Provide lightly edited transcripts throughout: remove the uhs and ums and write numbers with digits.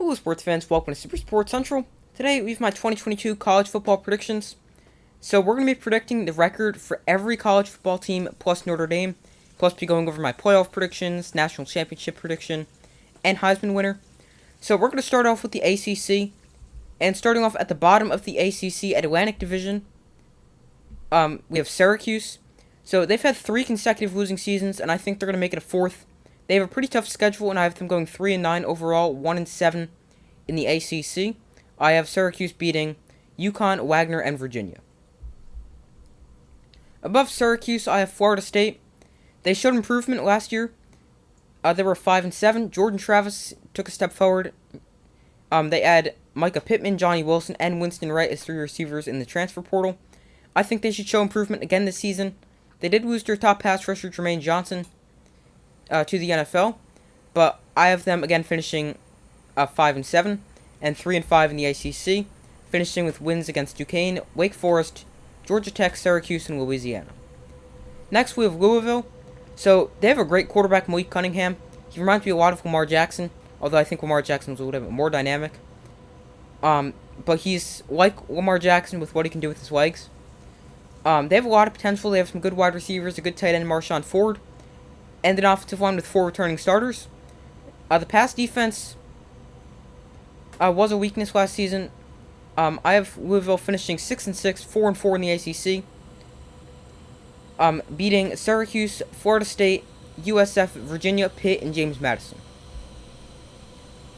Hello, sports fans. Welcome to Super Sports Central. Today, we have my 2022 college football predictions. So, we're going to be predicting the record for every college football team plus Notre Dame, plus be going over my playoff predictions, national championship prediction, and Heisman winner. So, we're going to start off with the ACC, and starting off at the bottom of the ACC Atlantic Division, we have Syracuse. So, they've had 3 consecutive losing seasons, and I think they're going to make it a 4th. They have a pretty tough schedule, and I have them going 3-9 overall, 1-7 in the ACC. I have Syracuse beating UConn, Wagner, and Virginia. Above Syracuse, I have Florida State. They showed improvement last year. They were 5-7. Jordan Travis took a step forward. They add Micah Pittman, Johnny Wilson, and Winston Wright as 3 receivers in the transfer portal. I think they should show improvement again this season. They did lose their top pass rusher, Jermaine Johnson, to the NFL, but I have them again finishing 5-7 and 3-5 in the ACC, finishing with wins against Duquesne, Wake Forest, Georgia Tech, Syracuse, and Louisiana. Next, we have Louisville. So they have a great quarterback, Malik Cunningham. He reminds me a lot of Lamar Jackson, although I think Lamar Jackson was a little bit more dynamic. But he's like Lamar Jackson with what he can do with his legs. They have a lot of potential. They have some good wide receivers, a good tight end, Marshawn Ford, and an offensive line with 4 returning starters. The pass defense was a weakness last season. I have Louisville finishing 6-6, 4-4 in the ACC, beating Syracuse, Florida State, USF, Virginia, Pitt, and James Madison.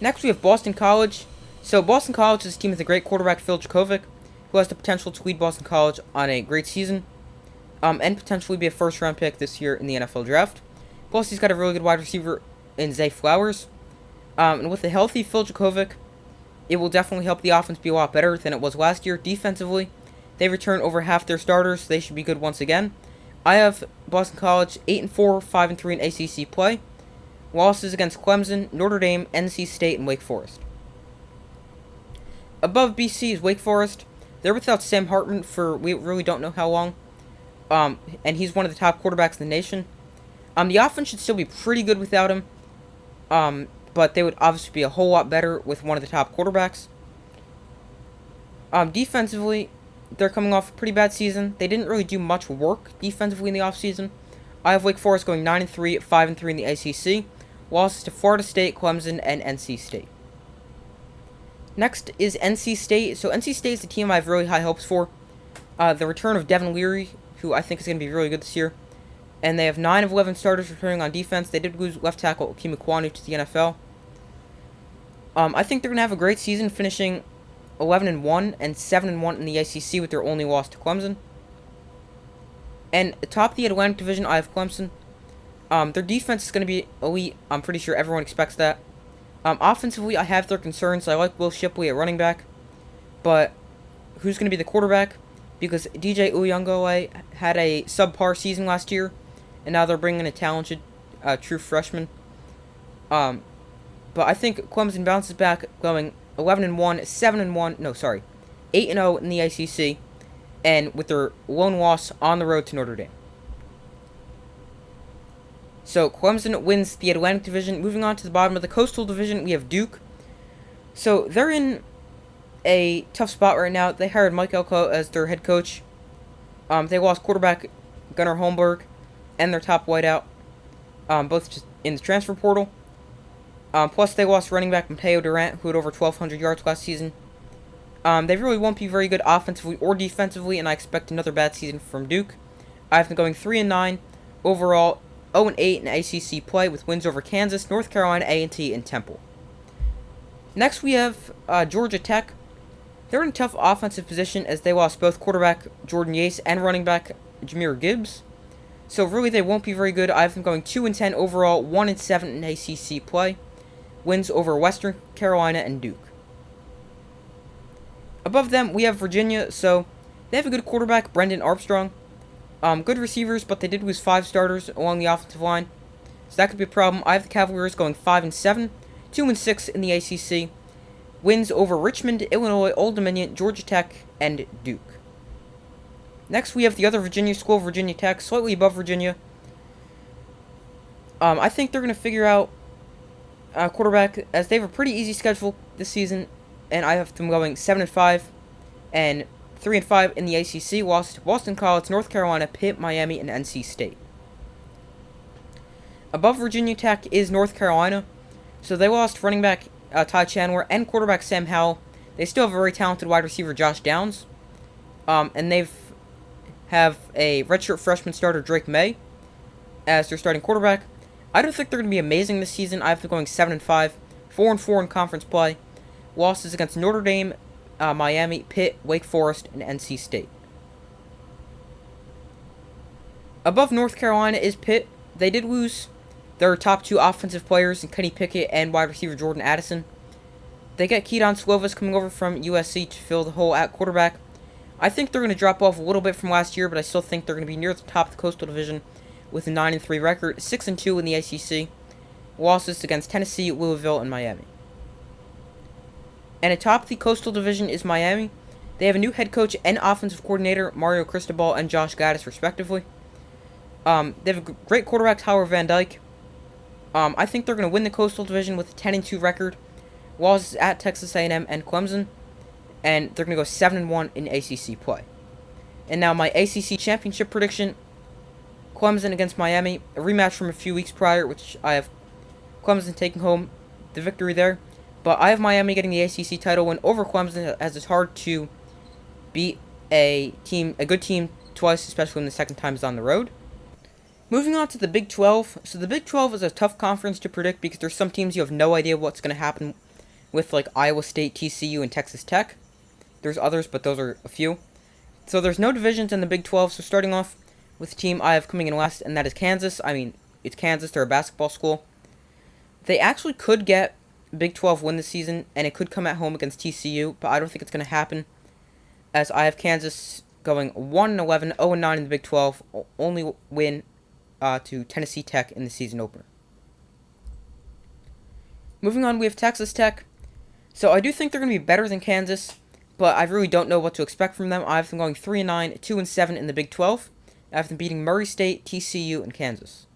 Next, we have Boston College. So Boston College is a team with a great quarterback, Phil Jurkovec, who has the potential to lead Boston College on a great season, and potentially be a first-round pick this year in the NFL Draft. Plus, he's got a really good wide receiver in Zay Flowers. And with a healthy Phil Jurkovec, it will definitely help the offense be a lot better than it was last year. Defensively, they return over half their starters, so they should be good once again. I have Boston College 8-4, 5-3 in ACC play. Losses against Clemson, Notre Dame, NC State, and Wake Forest. Above BC is Wake Forest. They're without Sam Hartman for we really don't know how long. And he's one of the top quarterbacks in the nation. The offense should still be pretty good without him. But they would obviously be a whole lot better with one of the top quarterbacks. Defensively, they're coming off a pretty bad season. They didn't really do much work defensively in the offseason. I have Wake Forest going 9-3, 5-3 in the ACC. Losses to Florida State, Clemson, and NC State. Next is NC State. So NC State is the team I have really high hopes for. The return of Devin Leary, who I think is going to be really good this year. And they have 9 of 11 starters returning on defense. They did lose left tackle Akeem Ekwonu to the NFL. I think they're going to have a great season, finishing 11-1 and 7-1 in the ACC with their only loss to Clemson. And atop the Atlantic Division, I have Clemson. Their defense is going to be elite. I'm pretty sure everyone expects that. Offensively, I have their concerns. I like Will Shipley at running back. But who's going to be the quarterback? Because DJ Uyunglele had a subpar season last year, and now they're bringing a talented true freshman. But I think Clemson bounces back, going 11-1, 8-0 in the ACC, and with their lone loss on the road to Notre Dame. So Clemson wins the Atlantic Division. Moving on to the bottom of the Coastal Division, we have Duke. So they're in a tough spot right now. They hired Mike Elko as their head coach. They lost quarterback Gunnar Holmberg and their top wideout, both just in the transfer portal. Plus, they lost running back Mateo Durant, who had over 1,200 yards last season. They really won't be very good offensively or defensively, and I expect another bad season from Duke. I have them going 3-9 overall, 0-8 in ACC play with wins over Kansas, North Carolina, A&T, and Temple. Next, we have Georgia Tech. They're in a tough offensive position as they lost both quarterback Jordan Yates and running back Jahmyr Gibbs. So really, they won't be very good. I have them going 2-10 overall, 1-7 in ACC play. Wins over Western Carolina and Duke. Above them, we have Virginia. So they have a good quarterback, Brendan Armstrong. Good receivers, but they did lose 5 starters along the offensive line. So that could be a problem. I have the Cavaliers going 5-7, 2-6 in the ACC. Wins over Richmond, Illinois, Old Dominion, Georgia Tech, and Duke. Next, we have the other Virginia school, Virginia Tech, slightly above Virginia. I think they're going to figure out quarterback, as they have a pretty easy schedule this season, and I have them going 7-5 and 3-5 in the ACC. Lost to Boston College, North Carolina, Pitt, Miami, and NC State. Above Virginia Tech is North Carolina, so they lost running back Ty Chandler and quarterback Sam Howell. They still have a very talented wide receiver Josh Downs, and they've have a redshirt freshman starter Drake May as their starting quarterback. I don't think they're going to be amazing this season. I have them going 7-5, 4-4 in conference play. Losses against Notre Dame, Miami, Pitt, Wake Forest, and NC State. Above North Carolina is Pitt. They did lose their top two offensive players in Kenny Pickett and wide receiver Jordan Addison. They get Keaton Slovis coming over from USC to fill the hole at quarterback. I think they're going to drop off a little bit from last year, but I still think they're going to be near the top of the Coastal Division with a 9-3 record, 6-2 in the ACC. Losses against Tennessee, Louisville, and Miami. And atop the Coastal Division is Miami. They have a new head coach and offensive coordinator, Mario Cristobal and Josh Gaddis, respectively. They have a great quarterback, Tyler Van Dyke. I think they're going to win the Coastal Division with a 10-2 record. Losses at Texas A&M and Clemson. And they're going to go 7-1 in ACC play. And now my ACC championship prediction. Clemson against Miami. A rematch from a few weeks prior, which I have Clemson taking home the victory there. But I have Miami getting the ACC title win over Clemson, as it's hard to beat a good team twice, especially when the second time is on the road. Moving on to the Big 12. So the Big 12 is a tough conference to predict because there's some teams you have no idea what's going to happen with, like Iowa State, TCU, and Texas Tech. There's others, but those are a few. So there's no divisions in the Big 12, so starting off with the team I have coming in last, and that is Kansas. I mean, it's Kansas, they're a basketball school. They actually could get Big 12 win this season, and it could come at home against TCU, but I don't think it's going to happen, as I have Kansas going 1-11, 0-9 in the Big 12, only win to Tennessee Tech in the season opener. Moving on, we have Texas Tech. So I do think they're going to be better than Kansas, but I really don't know what to expect from them. I have them going 3-9, 2-7 in the Big 12. I have them beating Murray State, TCU, and Kansas.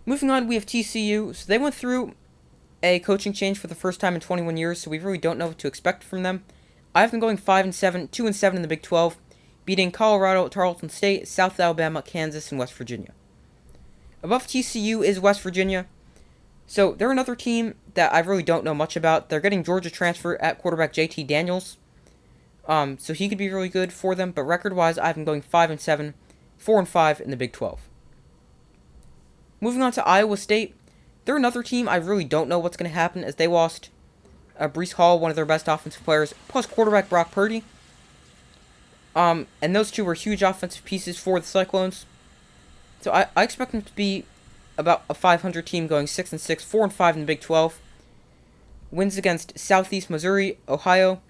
Moving on, we have TCU. So they went through a coaching change for the first time in 21 years, so we really don't know what to expect from them. I have them going 5-7, 2-7 in the Big 12, beating Colorado, Tarleton State, South Alabama, Kansas, and West Virginia. Above TCU is West Virginia. So they're another team that I really don't know much about. They're getting Georgia transfer at quarterback JT Daniels. So he could be really good for them. But record-wise, I have them going 5-7, 4-5 in the Big 12. Moving on to Iowa State. They're another team I really don't know what's going to happen, as they lost Breece Hall, one of their best offensive players, plus quarterback Brock Purdy. And those two were huge offensive pieces for the Cyclones. So I expect them to be about a 500 team going 6-6, 4-5 in the Big 12. Wins against Southeast Missouri, Ohio,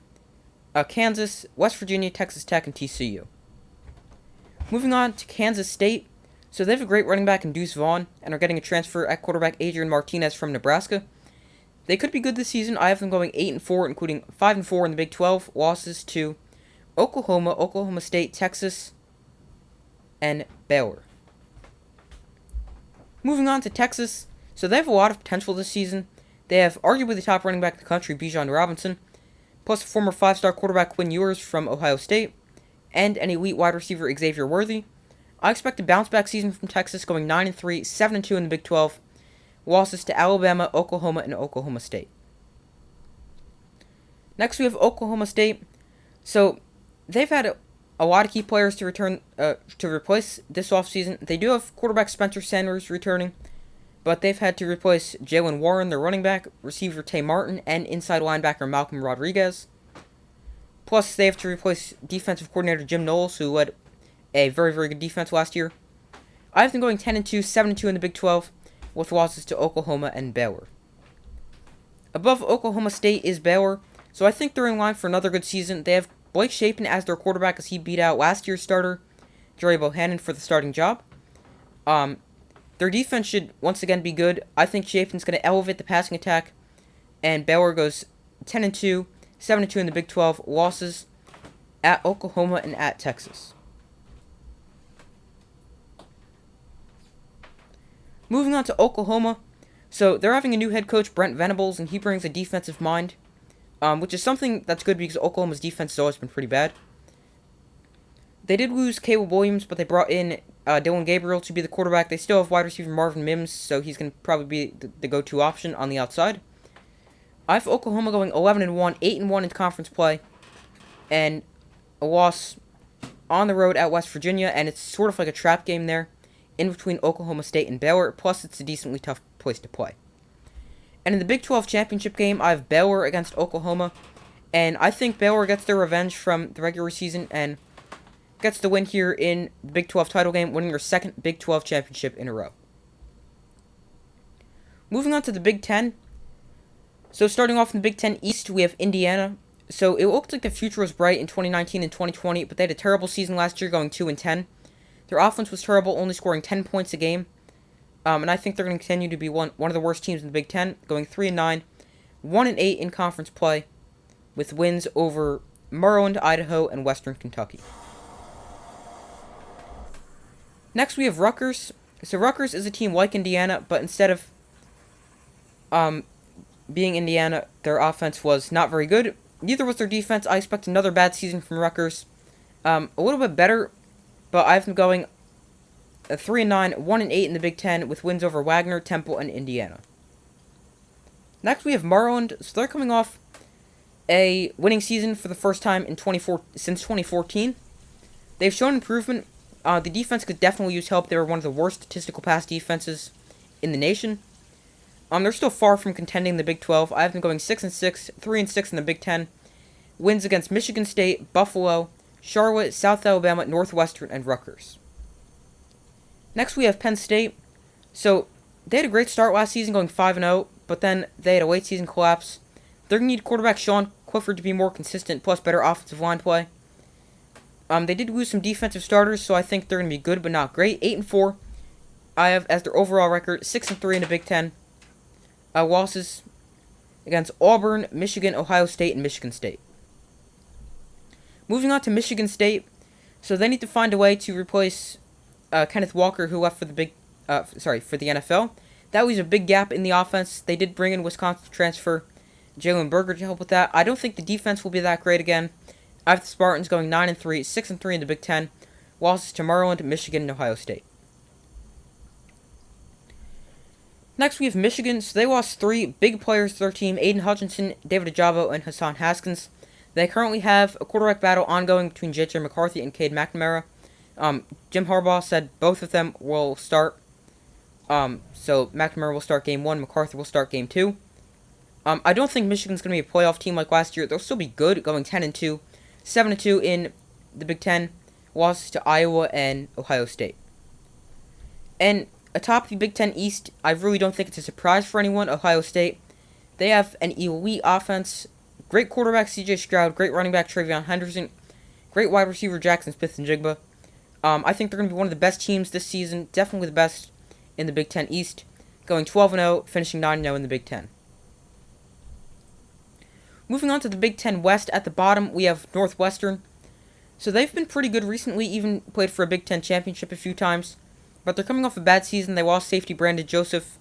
Kansas, West Virginia, Texas Tech, and TCU. Moving on to Kansas State. So they have a great running back in Deuce Vaughn and are getting a transfer at quarterback Adrian Martinez from Nebraska. They could be good this season. I have them going 8-4, including 5-4 in the Big 12. Losses to Oklahoma, Oklahoma State, Texas, and Baylor. Moving on to Texas. So they have a lot of potential this season. They have arguably the top running back in the country, Bijan Robinson, plus former 5-star quarterback Quinn Ewers from Ohio State, and an elite wide receiver Xavier Worthy. I expect a bounce-back season from Texas, going 9-3, 7-2 in the Big 12. Losses to Alabama, Oklahoma, and Oklahoma State. Next, we have Oklahoma State. So they've had a lot of key players to return to replace this offseason. They do have quarterback Spencer Sanders returning, but they've had to replace Jalen Warren, their running back, receiver Tay Martin, and inside linebacker Malcolm Rodriguez. Plus, they have to replace defensive coordinator Jim Knowles, who led a very, very good defense last year. I have them going 10-2, 7-2 in the Big 12, with losses to Oklahoma and Baylor. Above Oklahoma State is Baylor, so I think they're in line for another good season. They have Blake Shapen as their quarterback, as he beat out last year's starter, Jerry Bohannon, for the starting job. Their defense should once again be good. I think Shapen's going to elevate the passing attack, and Baylor goes 10-2, 7-2 in the Big 12, losses at Oklahoma and at Texas. Moving on to Oklahoma. So they're having a new head coach, Brent Venables, and he brings a defensive mind, which is something that's good because Oklahoma's defense has always been pretty bad. They did lose Caleb Williams, but they brought in Dylan Gabriel to be the quarterback. They still have wide receiver Marvin Mims, so he's going to probably be the go-to option on the outside. I have Oklahoma going 11-1, 8-1 in conference play, and a loss on the road at West Virginia, and it's sort of like a trap game there, in between Oklahoma State and Baylor, plus it's a decently tough place to play. And in the Big 12 championship game, I have Baylor against Oklahoma, and I think Baylor gets their revenge from the regular season and gets the win here in the Big 12 title game, winning their second Big 12 championship in a row. Moving on to the Big 10. So starting off in the Big 10 East, we have Indiana. So it looked like the future was bright in 2019 and 2020, but they had a terrible season last year, going 2-10. Their offense was terrible, only scoring 10 points a game. And I think they're going to continue to be one of the worst teams in the Big 10, going 3-9, 1-8 in conference play, with wins over Maryland, Idaho, and Western Kentucky. Next, we have Rutgers. So Rutgers is a team like Indiana, but instead of being Indiana, their offense was not very good. Neither was their defense. I expect another bad season from Rutgers. A little bit better, but I have them going 3-9, 1-8 in the Big 10 with wins over Wagner, Temple, and Indiana. Next, we have Maryland. So they're coming off a winning season for the first time since 2014. They've shown improvement. The defense could definitely use help. They were one of the worst statistical pass defenses in the nation. They're still far from contending in the Big 12. I have them going 6-6, 3-6 in the Big 10. Wins against Michigan State, Buffalo, Charlotte, South Alabama, Northwestern, and Rutgers. Next, we have Penn State. So they had a great start last season, going 5-0, but then they had a late season collapse. They're going to need quarterback Sean Clifford to be more consistent, plus better offensive line play. They did lose some defensive starters, so I think they're going to be good but not great. 8-4. I have as their overall record 6-3 in the Big 10. Losses against Auburn, Michigan, Ohio State, and Michigan State. Moving on to Michigan State, so they need to find a way to replace Kenneth Walker, who left for the NFL. That was a big gap in the offense. They did bring in Wisconsin transfer Jalen Berger to help with that. I don't think the defense will be that great again. I have the Spartans going 9-3, 6-3 in the Big 10. Losses to Maryland, Michigan, and Ohio State. Next, we have Michigan. So they lost 3 big players to their team: Aiden Hutchinson, David Ajabo, and Hassan Haskins. They currently have a quarterback battle ongoing between J.J. McCarthy and Cade McNamara. Jim Harbaugh said both of them will start. So McNamara will start Game 1, McCarthy will start Game 2. I don't think Michigan's going to be a playoff team like last year. They'll still be good, going 10-2, 7-2 in the Big 10. Losses to Iowa and Ohio State. And atop the Big 10 East, I really don't think it's a surprise for anyone. Ohio State, they have an elite offense, great quarterback C.J. Stroud, great running back Travion Henderson, great wide receiver Jackson Smith-Njigba. I think they're going to be one of the best teams this season, definitely the best in the Big 10 East, going 12-0, finishing 9-0 in the Big 10. Moving on to the Big 10 West, at the bottom we have Northwestern. So they've been pretty good recently, even played for a Big 10 championship a few times. But they're coming off a bad season. They lost safety Brandon Joseph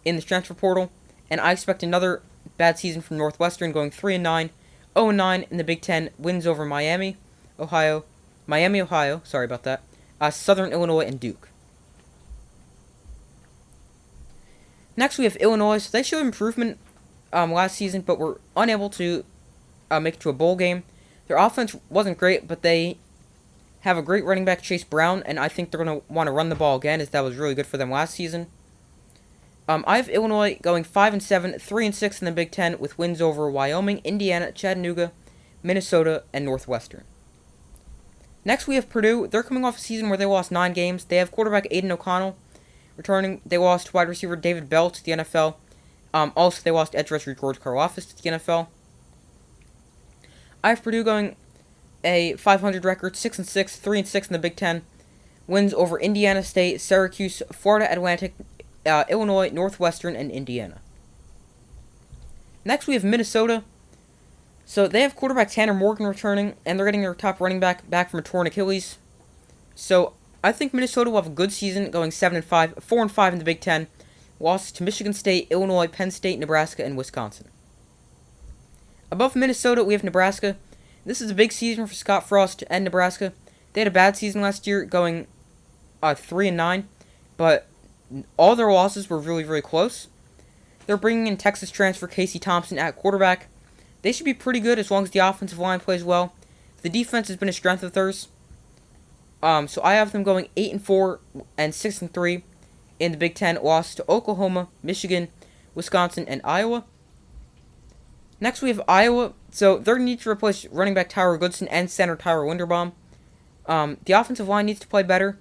in the transfer portal. And I expect another bad season from Northwestern, going 3-9, 0-9 in the Big 10. Wins over Miami, Ohio, sorry about that, Southern Illinois, and Duke. Next, we have Illinois. So they showed improvement last season, but were unable to make it to a bowl game. Their offense wasn't great, but they have a great running back, Chase Brown, and I think they're going to want to run the ball again, as that was really good for them last season. I have Illinois going 5-7, 3-6 in the Big 10, with wins over Wyoming, Indiana, Chattanooga, Minnesota, and Northwestern. Next, we have Purdue. They're coming off a season where they lost 9 games. They have quarterback Aiden O'Connell returning. They lost wide receiver David Bell to the NFL. Also, they lost edge rusher George Karlaftis to the NFL. I have Purdue going a 500 record, 6-6, 3-6 in the Big 10. Wins over Indiana State, Syracuse, Florida Atlantic, Illinois, Northwestern, and Indiana. Next, we have Minnesota. So they have quarterback Tanner Morgan returning, and they're getting their top running back from a torn Achilles. So I think Minnesota will have a good season, going 7-5, 4-5 in the Big 10. losses to Michigan State, Illinois, Penn State, Nebraska, and Wisconsin. Above Minnesota, we have Nebraska. This is a big season for Scott Frost and Nebraska. They had a bad season last year, going 3-9, but all their losses were really, really close. They're bringing in Texas transfer Casey Thompson at quarterback. They should be pretty good as long as the offensive line plays well. The defense has been a strength of theirs. So I have them going 8-4 and 6-3 in the Big Ten, lost to Oklahoma, Michigan, Wisconsin, and Iowa. Next, we have Iowa. So they're going to need to replace running back Tyler Goodson and center Tyler Linderbaum. The offensive line needs to play better.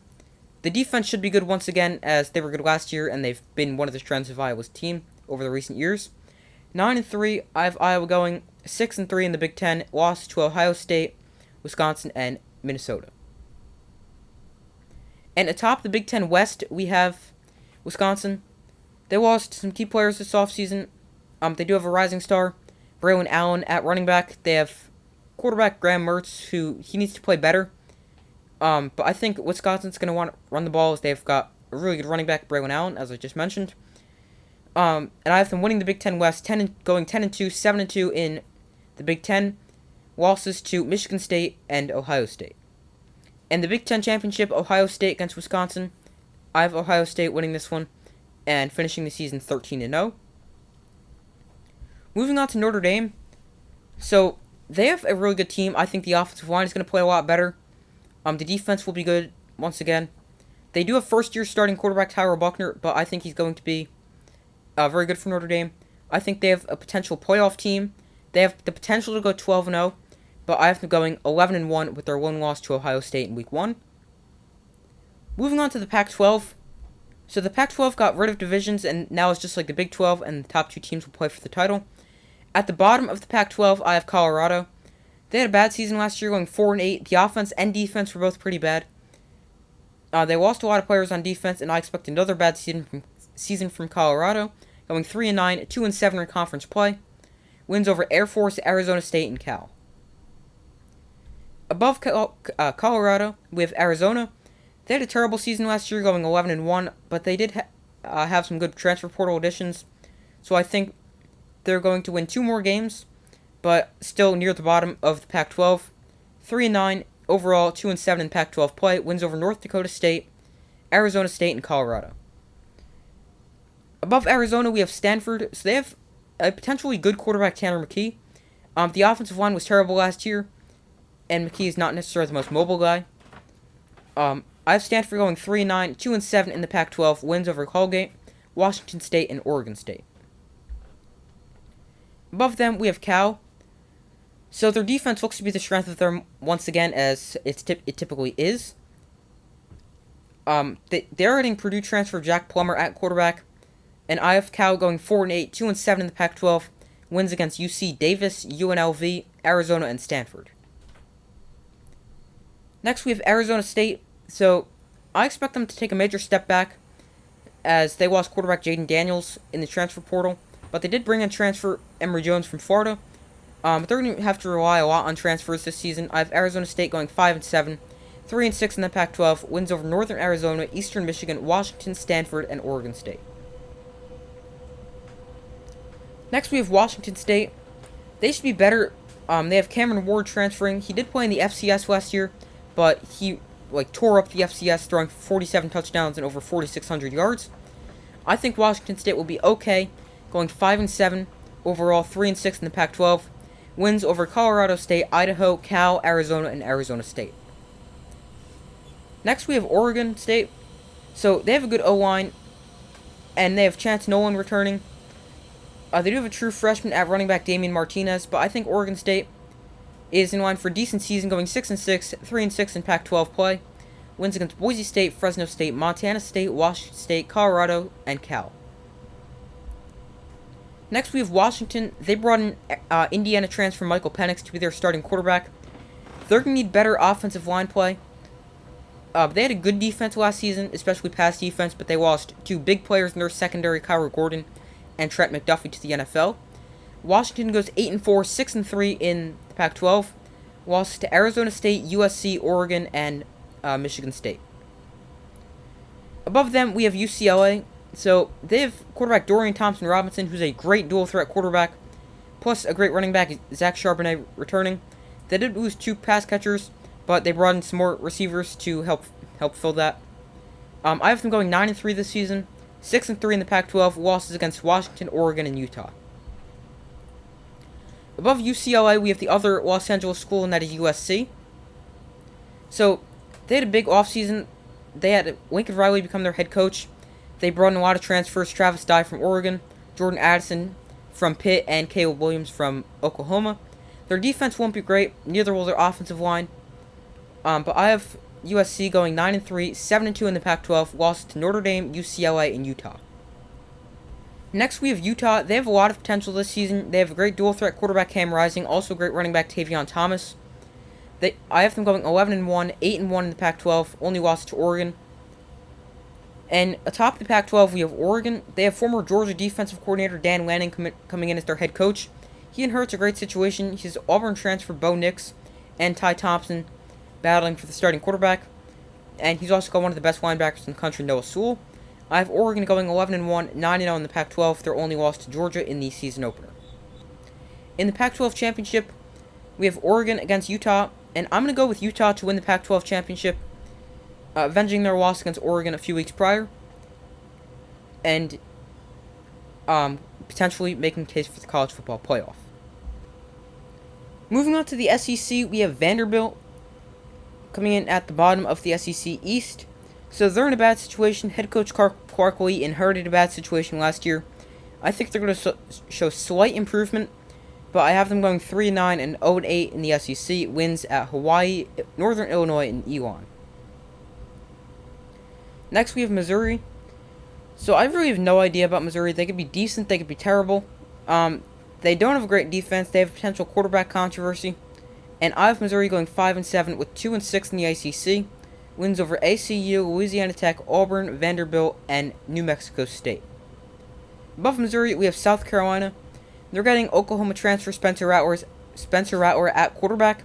The defense should be good once again, as they were good last year, and they've been one of the strengths of Iowa's team over the recent years. 9-3, I have Iowa going 6-3 in the Big Ten, lost to Ohio State, Wisconsin, and Minnesota. And atop the Big Ten West, we have Wisconsin. They lost some key players this offseason. They do have a rising star, Braylon Allen, at running back. They have quarterback Graham Mertz, who he needs to play better. But I think Wisconsin's going to want to run the ball, as they've got a really good running back, Braylon Allen, as I just mentioned. And I have them winning the Big Ten West, going 10-2, 7-2 in the Big Ten. Losses to Michigan State and Ohio State. In the Big Ten Championship, Ohio State against Wisconsin. I have Ohio State winning this one and finishing the season 13-0. Moving on to Notre Dame. So, they have a really good team. I think the offensive line is going to play a lot better. The defense will be good once again. They do have first-year starting quarterback Tyler Buckner, but I think he's going to be very good for Notre Dame. I think they have a potential playoff team. They have the potential to go 12-0, but I have them going 11-1 with their one loss to Ohio State in Week 1. Moving on to the Pac-12. So the Pac-12 got rid of divisions, and now it's just like the Big 12, and the top two teams will play for the title. At the bottom of the Pac-12, I have Colorado. They had a bad season last year, going 4-8. The offense and defense were both pretty bad. They lost a lot of players on defense, and I expect another bad season from Colorado, going 3-9, 2-7 in conference play. Wins over Air Force, Arizona State, and Cal. Above Colorado, we have Arizona. They had a terrible season last year, going 11-1, but they did have some good transfer portal additions. So I think they're going to win 2 more games, but still near the bottom of the Pac-12. 3-9 overall, 2-7 in Pac-12 play. Wins over North Dakota State, Arizona State, and Colorado. Above Arizona, we have Stanford. So they have a potentially good quarterback, Tanner McKee. The offensive line was terrible last year, and McKee is not necessarily the most mobile guy. I have Stanford going 3-9, 2-7 in the Pac-12. Wins over Colgate, Washington State, and Oregon State. Above them, we have Cal. So their defense looks to be the strength of them once again, as it typically is. They're adding Purdue transfer Jack Plummer at quarterback. And I have Cal going 4-8, 2-7 in the Pac-12. Wins against UC Davis, UNLV, Arizona, and Stanford. Next, we have Arizona State. So I expect them to take a major step back, as they lost quarterback Jaden Daniels in the transfer portal. But they did bring in transfer Emory Jones from Florida. But they're going to have to rely a lot on transfers this season. I have Arizona State going 5-7, 3-6 in the Pac-12. Wins over Northern Arizona, Eastern Michigan, Washington, Stanford, and Oregon State. Next, we have Washington State. They should be better. They have Cameron Ward transferring. He did play in the FCS last year, but he tore up the FCS, throwing 47 touchdowns and over 4,600 yards. I think Washington State will be okay, going 5-7 overall, 3-6 in the Pac-12. Wins over Colorado State, Idaho, Cal, Arizona, and Arizona State. Next, we have Oregon State. So they have a good O-line, and they have Chance Nolan returning. They do have a true freshman at running back, Damian Martinez, but I think Oregon State is in line for a decent season, going 6-6, 3-6 in Pac-12 play. Wins against Boise State, Fresno State, Montana State, Washington State, Colorado, and Cal. Next, we have Washington. They brought in Indiana transfer Michael Penix to be their starting quarterback. They're going to need better offensive line play. They had a good defense last season, especially pass defense, but they lost 2 big players in their secondary, Kyler Gordon and Trent McDuffie, to the NFL. Washington goes 8-4, 6-3 in the Pac-12. Losses to Arizona State, USC, Oregon, and Michigan State. Above them, we have UCLA. So they have quarterback Dorian Thompson-Robinson, who's a great dual threat quarterback, plus a great running back, Zach Charbonnet, returning. They did lose 2 pass catchers, but they brought in some more receivers to help fill that. I have them going 9-3 this season, 6-3 in the Pac-12, losses against Washington, Oregon, and Utah. Above UCLA, we have the other Los Angeles school, and that is USC. So they had a big offseason. They had Lincoln Riley become their head coach. They brought in a lot of transfers: Travis Dye from Oregon, Jordan Addison from Pitt, and Caleb Williams from Oklahoma. Their defense won't be great. Neither will their offensive line. But I have USC going 9-3, 7-2 in the Pac-12, lost to Notre Dame, UCLA, and Utah. Next, we have Utah. They have a lot of potential this season. They have a great dual-threat quarterback, Cam Rising, also great running back, Tavion Thomas. I have them going 11-1, 8-1 in the Pac-12, only lost to Oregon. And atop the Pac-12, we have Oregon. They have former Georgia defensive coordinator Dan Lanning coming in as their head coach. He inherits a great situation. He has Auburn transfer Bo Nix and Ty Thompson battling for the starting quarterback. And he's also got one of the best linebackers in the country, Noah Sewell. I have Oregon going 11-1, 9-0 in the Pac-12. Their only loss to Georgia in the season opener. In the Pac-12 championship, we have Oregon against Utah. And I'm going to go with Utah to win the Pac-12 championship, avenging their loss against Oregon a few weeks prior, and potentially making a case for the college football playoff. Moving on to the SEC, we have Vanderbilt coming in at the bottom of the SEC East. So they're in a bad situation. Head coach Clark Lee inherited a bad situation last year. I think they're going to show slight improvement, but I have them going 3-9 and 0-8 in the SEC. Wins at Hawaii, Northern Illinois, and Elon. Next, we have Missouri. So I really have no idea about Missouri. They could be decent. They could be terrible. They don't have a great defense. They have potential quarterback controversy. And I have Missouri going 5-7 with 2-6 in the ACC. Wins over ACU, Louisiana Tech, Auburn, Vanderbilt, and New Mexico State. Above Missouri, we have South Carolina. They're getting Oklahoma transfer Spencer Rattler at quarterback.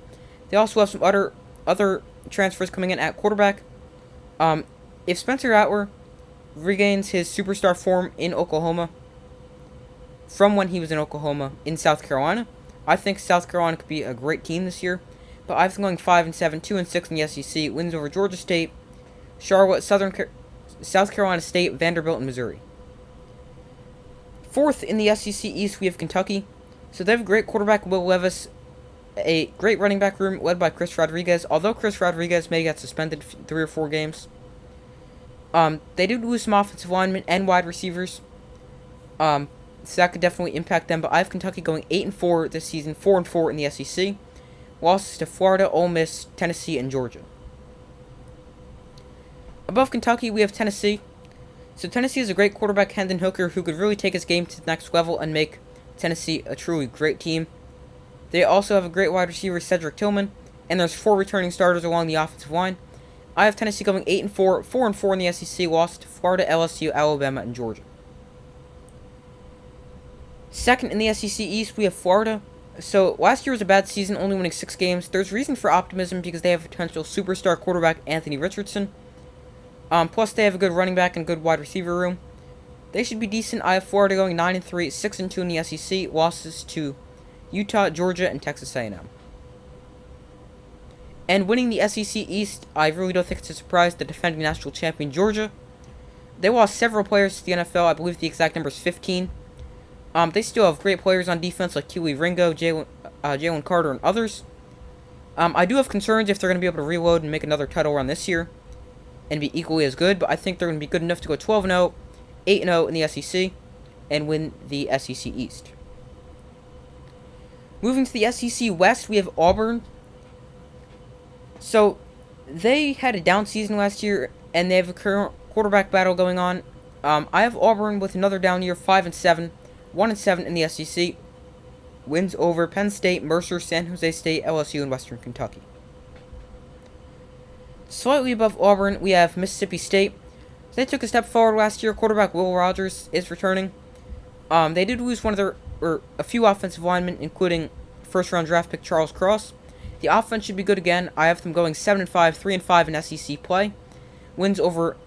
They also have some other transfers coming in at quarterback. If Spencer Rattler regains his superstar form in Oklahoma from when he was in Oklahoma in South Carolina, I think South Carolina could be a great team this year. But I've been going 5-7, 2-6 in the SEC. Wins over Georgia State, Charlotte, South Carolina State, Vanderbilt, and Missouri. Fourth in the SEC East, we have Kentucky. So they have a great quarterback, Will Levis, a great running back room led by Chris Rodriguez. Although Chris Rodriguez may get suspended 3 or 4 games, they did lose some offensive linemen and wide receivers. So that could definitely impact them. But I have Kentucky going 8-4 this season, 4-4 in the SEC. Losses to Florida, Ole Miss, Tennessee, and Georgia. Above Kentucky, we have Tennessee. So Tennessee is a great quarterback, Hendon Hooker, who could really take his game to the next level and make Tennessee a truly great team. They also have a great wide receiver, Cedric Tillman, and there's 4 returning starters along the offensive line. I have Tennessee going 8-4, 4-4 in the SEC, lost to Florida, LSU, Alabama, and Georgia. Second in the SEC East, we have Florida. So last year was a bad season, only winning 6 games. There's reason for optimism because they have a potential superstar quarterback, Anthony Richardson. Plus, they have a good running back and good wide receiver room. They should be decent. I have Florida going 9-3, 6-2 in the SEC. Losses to Utah, Georgia, and Texas A&M. And winning the SEC East, I really don't think it's a surprise. The defending national champion, Georgia. They lost several players to the NFL. I believe the exact number is 15. They still have great players on defense like Keely Ringo, Jalen Carter, and others. I do have concerns if they're going to be able to reload and make another title run this year and be equally as good, but I think they're going to be good enough to go 12-0, 8-0 in the SEC, and win the SEC East. Moving to the SEC West, we have Auburn. So, they had a down season last year, and they have a current quarterback battle going on. I have Auburn with another down year, 5-7, 1-7 in the SEC. Wins over Penn State, Mercer, San Jose State, LSU, and Western Kentucky. Slightly above Auburn, we have Mississippi State. They took a step forward last year. Quarterback Will Rogers is returning. They did lose a few offensive linemen, including first-round draft pick Charles Cross. The offense should be good again. I have them going 7-5, 3-5 in SEC play. Wins over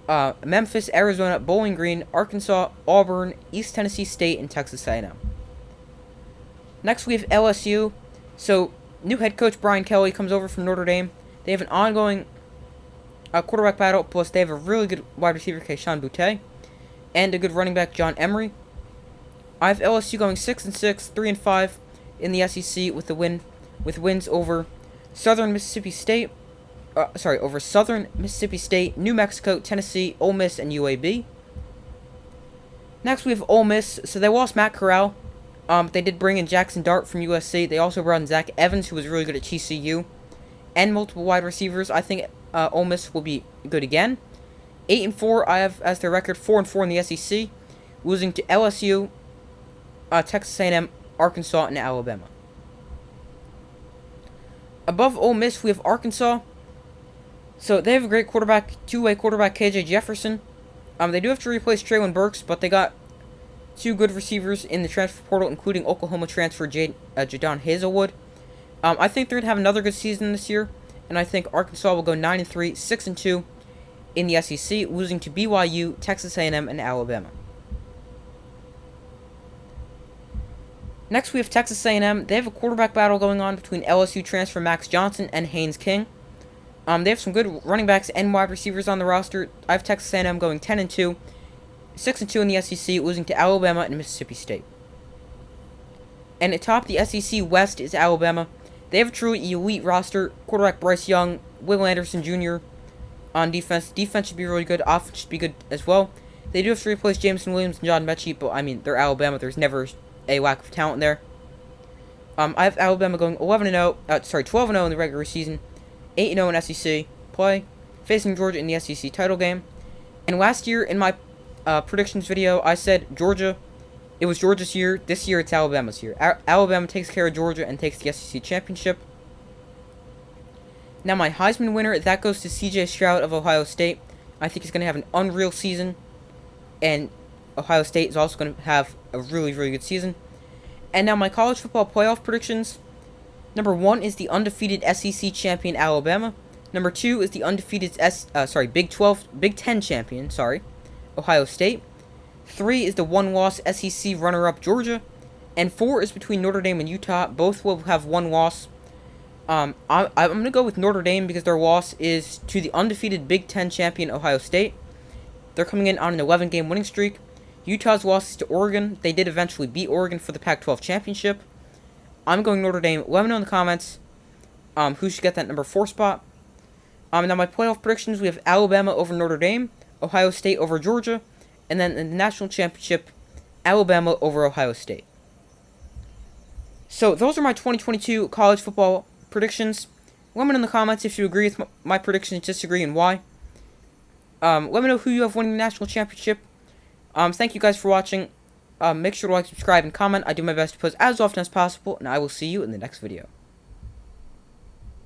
Memphis, Arizona, Bowling Green, Arkansas, Auburn, East Tennessee State, and Texas A&M. Next, we have LSU. So, new head coach Brian Kelly comes over from Notre Dame. They have an ongoing quarterback battle, plus they have a really good wide receiver, Keyshawn Boutte, and a good running back, John Emery. I have LSU going 6-6, 3-5 in the SEC with wins over Southern Mississippi State, New Mexico, Tennessee, Ole Miss, and UAB. Next, we have Ole Miss. So they lost Matt Corral. They did bring in Jackson Dart from USC. They also brought in Zach Evans, who was really good at TCU, and multiple wide receivers. I think Ole Miss will be good again. 8-4. I have as their record 4-4 in the SEC, losing to LSU, Texas A&M, Arkansas, and Alabama. Above Ole Miss, we have Arkansas. So they have a great quarterback, two-way quarterback, KJ Jefferson. They do have to replace Traylon Burks, but they got two good receivers in the transfer portal, including Oklahoma transfer Jadon Hazelwood. I think they're going to have another good season this year, and I think Arkansas will go 9-3, 6-2 in the SEC, losing to BYU, Texas A&M, and Alabama. Next, we have Texas A&M. They have a quarterback battle going on between LSU transfer Max Johnson and Haynes King. They have some good running backs and wide receivers on the roster. I have Texas A&M going 10-2, 6-2 in the SEC, losing to Alabama and Mississippi State. And atop the SEC West is Alabama. They have a truly elite roster. Quarterback Bryce Young, Will Anderson Jr. on defense. Defense should be really good. Offense should be good as well. They do have to replace Jameson Williams and John Mechie, but I mean, they're Alabama. There's never a lack of talent there. I have Alabama going 12-0 in the regular season, 8-0 in SEC play, facing Georgia in the SEC title game. And last year in my predictions video, I said Georgia. It was Georgia's year. This year, it's Alabama's year. Alabama takes care of Georgia and takes the SEC championship. Now, my Heisman winner, that goes to C.J. Stroud of Ohio State. I think he's going to have an unreal season, and Ohio State is also going to have a really, really good season. And now, my college football playoff predictions. Number 1 is the undefeated SEC champion, Alabama. Number 2 is the undefeated Big Ten champion, Ohio State. 3 is the one-loss SEC runner-up, Georgia. And 4 is between Notre Dame and Utah. Both will have one loss. I'm going to go with Notre Dame because their loss is to the undefeated Big Ten champion, Ohio State. They're coming in on an 11-game winning streak. Utah's loss is to Oregon. They did eventually beat Oregon for the Pac-12 championship. I'm going Notre Dame. Let me know in the comments who should get that number 4 spot. Now, my playoff predictions, we have Alabama over Notre Dame, Ohio State over Georgia, and then in the national championship, Alabama over Ohio State. So, those are my 2022 college football predictions. Let me know in the comments if you agree with my predictions, disagree, and why. Let me know who you have winning the national championship. Thank you guys for watching. Make sure to like, subscribe, and comment. I do my best to post as often as possible, and I will see you in the next video.